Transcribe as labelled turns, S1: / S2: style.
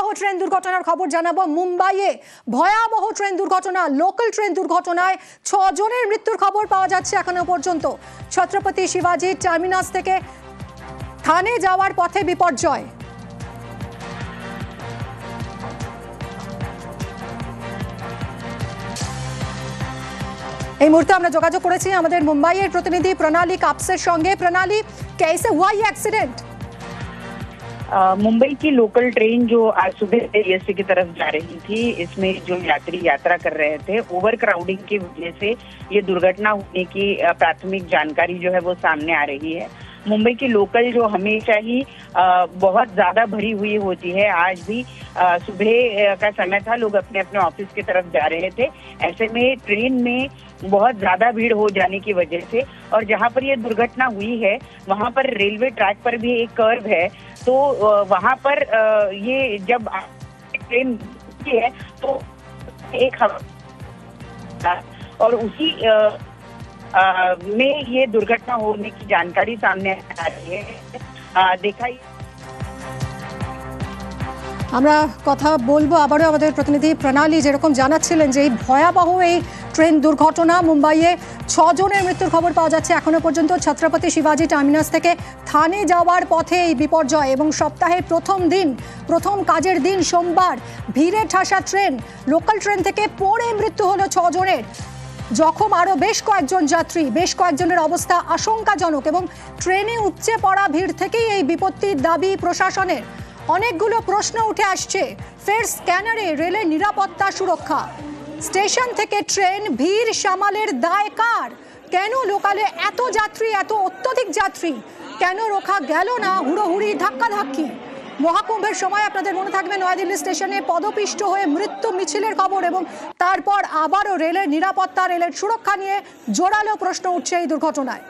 S1: ভয়াবহ ট্রেন দুর্ঘটনার খবর জানাবো। মুম্বাইয়ে ভয়াবহ ট্রেন দুর্ঘটনা, লোকাল ট্রেন দুর্ঘটনায় 6 জনের মৃত্যুর খবর পাওয়া যাচ্ছে এখনো পর্যন্ত। ছত্রপতি শিবাজি টার্মিনাস থেকে থানে যাওয়ার পথে বিপর্যয়। এই মুহূর্তে আমরা যোগাযোগ করেছি আমাদের মুম্বাইয়ের প্রতিনিধি প্রণালী কাপসের সঙ্গে। प्रणाली, कैसे हुआ ये एक्सीडेंट?
S2: मुंबई की लोकल ट्रेन जो आज सुबह ईएसटी की तरफ जा रही थी, इसमें जो यात्री यात्रा कर रहे थे, ओवर क्राउडिंग की वजह से ये दुर्घटना होने की प्राथमिक जानकारी जो है वो सामने आ रही है। मुंबई की लोकल जो हमेशा ही बहुत ज्यादा भरी हुई होती है, आज भी सुबह का समय था, लोग अपने अपने ऑफिस की तरफ जा रहे थे। ऐसे में ट्रेन में बहुत ज्यादा भीड़ हो जाने की वजह से, और जहां पर ये दुर्घटना हुई है वहां पर रेलवे ट्रैक पर भी एक कर्व है, तो वहां पर ये जब ट्रेन है तो एक और उसी में ये दुर्घटना होने की जानकारी सामने आ रही है। देखा
S1: আমরা কথা বলবো আবারও আমাদের প্রতিনিধি প্রণালী যেরকম জানাচ্ছিলেন যে এই ভয়াবহ এই ট্রেন দুর্ঘটনা, মুম্বাইয়ে 6 জনের মৃত্যুর খবর পাওয়া যাচ্ছে এখনো পর্যন্ত। ছত্রপতি শিবাজি টার্মিনাস থেকে থানে যাওয়ার পথে এই বিপর্যয় এবং সপ্তাহের প্রথম কাজের দিন সোমবার ভিড়ে ঠাসা ট্রেন, লোকাল ট্রেন থেকে পড়ে মৃত্যু হলো 6 জনের। জখম আরও বেশ কয়েকজন যাত্রী, বেশ কয়েকজনের অবস্থা আশঙ্কাজনক এবং ট্রেনে উপচে পড়া ভিড় থেকেই এই বিপত্তির দাবি প্রশাসনের। অনেকগুলো প্রশ্ন উঠে আসছে। ফের স্ক্যানারে রেলের নিরাপত্তা সুরক্ষা, স্টেশন থেকে ট্রেন ভিড় সামালের দায় কার? কেন লোকালে এত যাত্রী, এত অত্যধিক যাত্রী কেন রোখা গেল না? হুড়োহুড়ি, ধাক্কাধাক্কি। মহাকুম্ভের সময় আপনাদের মনে থাকবে নয়াদিল্লি স্টেশনে পদপিষ্ট হয়ে মৃত্যু মিছিলের খবর এবং তারপর আবারও রেলের নিরাপত্তা, রেলের সুরক্ষা নিয়ে জোরালো প্রশ্ন উঠছে এই দুর্ঘটনায়।